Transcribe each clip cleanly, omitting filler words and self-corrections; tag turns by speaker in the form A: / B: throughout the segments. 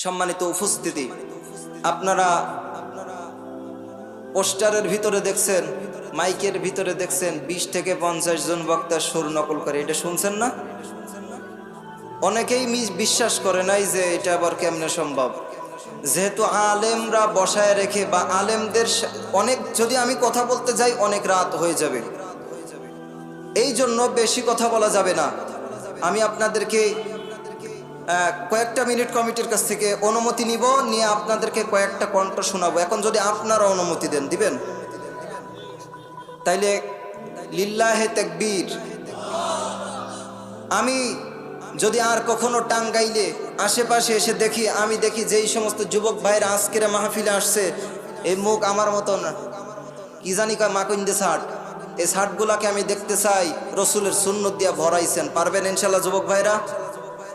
A: সম্মানিত উপস্থিতি, আপনারা পোস্টারের ভিতরে দেখছেন, মাইকের ভিতরে দেখছেন 20 থেকে 50 জন বক্তার সুর নকল করে। এটা শুনছেন না? অনেকেই বিশ্বাস করে নাই যে এটা আবার কেমনে সম্ভব। যেহেতু আলেমরা বসায় রেখে বা আলেমদের অনেক, যদি আমি কথা বলতে যাই অনেক রাত হয়ে যাবে, এই জন্য বেশি কথা বলা যাবে না। আমি আপনাদেরকে কয়েকটা মিনিট কমিটির কাছ থেকে অনুমতি নিব, নিয়ে আপনাদেরকে কয়েকটা কণ্ঠ শোনাবো। এখন যদি আপনারা অনুমতি দিবেন তাইলে লিল্লাহে তাকবীর। আমি যদি আর কখনো টাঙ্গাইলে আশেপাশে এসে দেখি, আমি দেখি যেই সমস্ত যুবক ভাইরা আজকের মাহফিলে আসছে, এই মুখ আমার মতন কি জানি কয় মাকুন্দে শার্ট, এই শার্টগুলাকে আমি দেখতে চাই রসুলের সুন্নত দিয়া ভরাইছেন। পারবেন ইনশাল্লাহ যুবক ভাইরা?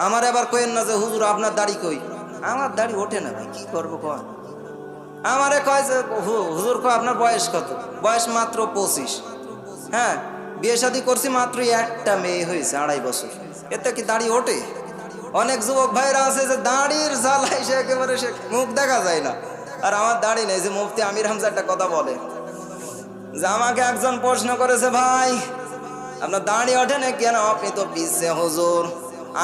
A: আমার এবার কইেন না যে হুজুর আপনার দাড়ি কই। আমার দাড়ি ওঠে না, কি করবো কয়। আমারে কয় যে হুজুর কয় আপনার বয়স কত? বয়স মাত্র 25। হ্যাঁ, বিয়ে শাদী করছি, মাত্র একটা মেয়ে হয়েছে, 2.5 বছর। এতে কি দাড়ি ওঠে? অনেক যুবক ভাইরা আছে যে দাড়ির জ্বালাই সে একেবারে সে মুখ দেখা যায় না। আর আমার দাড়ি নেই। যে মুফতি আমির হামজা একটা কথা বলে যে আমাকে একজন প্রশ্ন করেছে, ভাই আপনার দাড়ি ওঠে না কেন? আপনি তো পিছে হুজুর।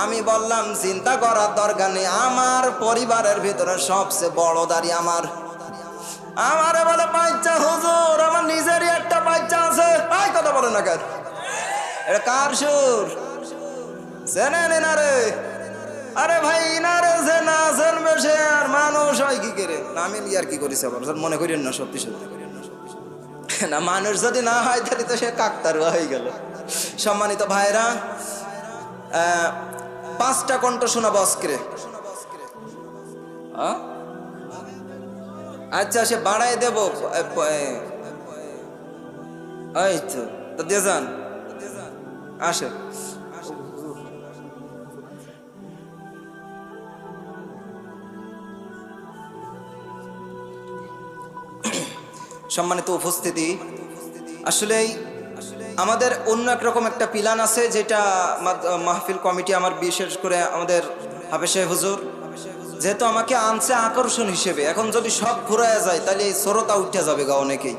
A: আমি বললাম চিন্তা করার দরকার নেই, আমার পরিবারের ভিতরে সবচেয়ে বড় দাড়ি আমার। আমারে বলে বাচ্চা হুজুর, আমার নিজেরই একটা বাচ্চা আছে। ভাই কথা বলে না কেন? এটা কার সুর? চেনেন না রে? আরে ভাই ইনারে যে না জানবে সে আর মানুষ হয় কি করে? আমি আর কি করেছে আবার মনে করেন না? সত্যি সত্যি না, মানুষ যদি না হয় তাহলে তো সে কাকতারুয়া হয়ে গেল। সম্মানিত ভাইরা, 5টা কণ্ঠ শোনাবো আজকে। আচ্ছা, সে বাড়াই দেব। এই তো দিয়ে যান, আসে। সম্মানিত উপস্থিতি, আসলেই আমাদের অন্য একরকম একটা প্ল্যান আছে, যেটা মাহফিল কমিটি আমার, বিশেষ করে আমাদের হাফেজ সাহেব হুজুর যেহেতু আমাকে আনছে আকর্ষণ হিসেবে, এখন যদি সব ঘুরাইয়া যায় তাহলে এই শ্রোতা উঠে যাবে গা অনেকেই।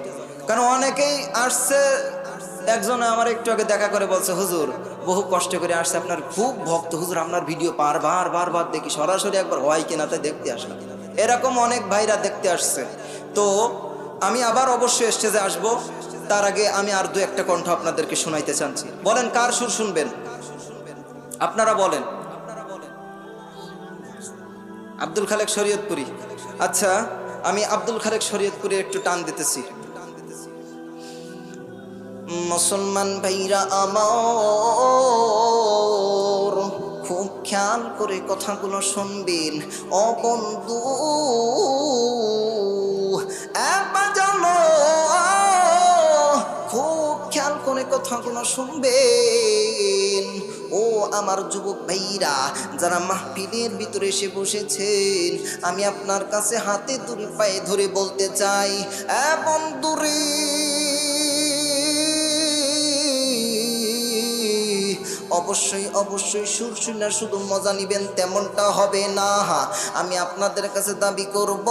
A: কারণ অনেকেই আসছে, একজন আমার একটু আগে দেখা করে বলছে, হুজুর বহু কষ্ট করে আসছে, আপনার খুব ভক্ত হুজুর, আপনার ভিডিও বারবার দেখি, সরাসরি একবার হয় কিনা তাই দেখতে আসলাম। এরকম অনেক ভাইরা দেখতে আসছে। তো আমি আবার অবশ্যই স্টেজে আসব, তার আগে আমি আর 2-1টা কণ্ঠ আপনাদেরকে শোনাইতে চাচ্ছি। বলেন কার সুর শুনবেন? আপনারা বলেন। আব্দুল খালেক শরীয়তপুরি। আচ্ছা, আমি আব্দুল খালেক শরীয়তপুরি একটু টান দিতেছি। মুসলমান ভাইরা আমার, খুব খেয়াল করে কথাগুলো শুনবেন। ও বন্ধু খুব খেয়াল করে কথাগুলো শুনবেন। ও আমার যুবক ভাইরা, যারা মাহফিলের ভিতরে এসে বসেছেন, আমি আপনার কাছে হাতে ধরে পায়ে ধরে বলতে চাই, বন্ধুরে অবশ্যই সুর শুনে শুধু মজা নিবেন তেমনটা হবে না। আমি আপনাদের কাছে দাবি করব,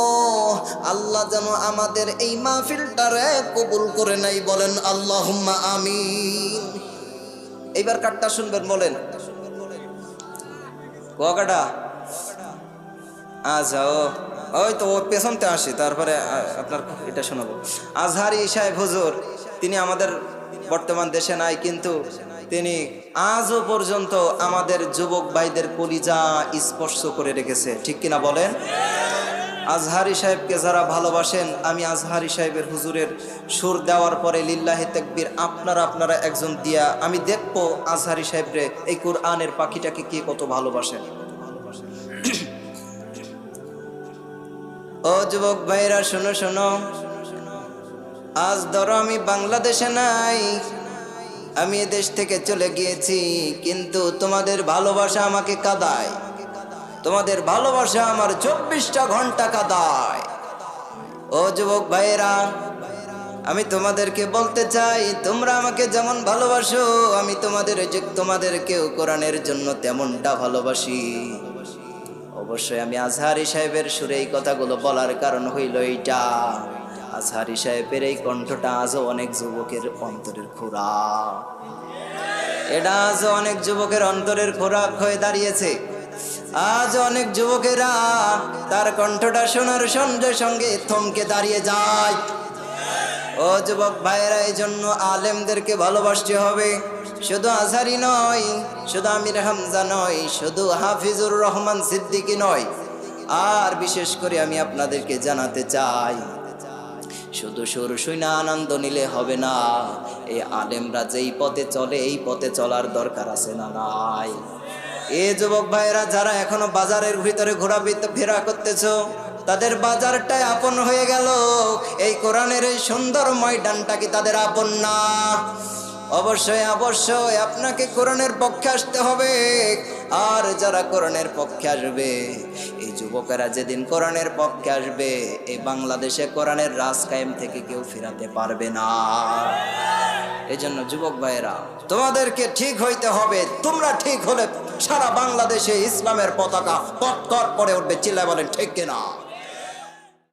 A: আল্লাহ যেন আমাদের এই মাহফিলটারে কবুল করে নাই। বলেন আল্লাহুম্মা আমিন। এইবার কাটটা শুনবেন, বলেন কোয়াকাটা। আচ্ছা, ওই তো ও পেছনতে আসি, তারপরে আপনার এটা শোনাবো। আজহারি সাহেব হুজুর, তিনি আমাদের বর্তমান দেশে নাই, কিন্তু তিনি আজও পর্যন্ত আমাদের যুবক ভাইদের কলিজা স্পর্শ করে রেখেছে, ঠিক কিনা বলেন? আজহারি সাহেবকে যারা ভালোবাসেন, আমি আজহারি সাহেবের হুজুরের সুর দেওয়ার পরে লিল্লাহি তাকবীর আপনারা একজন দিয়া আমি দেখবো আজহারি সাহেবরে এই কোরআনের পাখিটাকে কে কত ভালোবাসেন। ও যুবক ভাইরা শোনো শোনো, আজ ধরো আমি বাংলাদেশে নাই, আমি এ দেশ থেকে চলে গিয়েছি, কিন্তু তোমাদের ভালোবাসা আমাকে কাঁদায়, তোমাদের ভালোবাসা আমার 24টা ঘন্টা কাঁদায়। ও যুবক ভাইরা, আমি তোমাদেরকে বলতে চাই, তোমরা আমাকে যেমন ভালোবাসো, আমি তোমাদেরকেও কোরআনের জন্য তেমনটা ভালোবাসি। অবশ্যই আমি আজহারি সাহেবের সুরে এই কথাগুলো বলার কারণ হইল এইটা, আজহারি সাহেবের এই কণ্ঠটা আজও অনেক যুবকের অন্তরের খোরাক, এটা আজও অনেক যুবকের অন্তরের খোরাক হয়ে দাঁড়িয়েছে। আজ অনেক যুবকেরা তার কণ্ঠটা শোনার সঙ্গে সঙ্গে থমকে দাঁড়িয়ে যায়। ও যুবক ভাইয়েরা, এই জন্য আলেমদেরকে ভালোবাসতে হবে। শুধু আজহারি নয়, শুধু আমির হামজা নয়, শুধু হাফিজুর রহমান সিদ্দিকী নয়, আর বিশেষ করে আমি আপনাদেরকে জানাতে চাই, শুধু সুর শুইনা আনন্দ নিলে হবে না। এই আলেমরা যেই পথে চলে এই পথে চলার দরকার আছে না নাই? এ যুবক ভাইয়েরা যারা এখনো বাজারের ভিতরে ঘোরাফেরা করতেছো, তাদের বাজারটাই আপন হয়ে গেল। এই কোরআনের এই সুন্দর ময়দানটা কি তাদের আপন না? অবশ্যই অবশ্যই আপনাকে কোরআনের পক্ষে আসতে হবে। আর যারা কোরআনের পক্ষে আসবে, এই যুবকেরা যেদিন কোরআনের পক্ষে আসবে, এই বাংলাদেশে কোরআনের রাজ কায়েম থেকে কেউ ফেরাতে পারবে না। এই জন্য যুবক ভাইয়েরা, তোমাদেরকে ঠিক হইতে হবে। তোমরা ঠিক হলে সারা বাংলাদেশে ইসলামের পতাকা পটকর করে উঠবে। চিল্লায় বলেন ঠিক কিনা?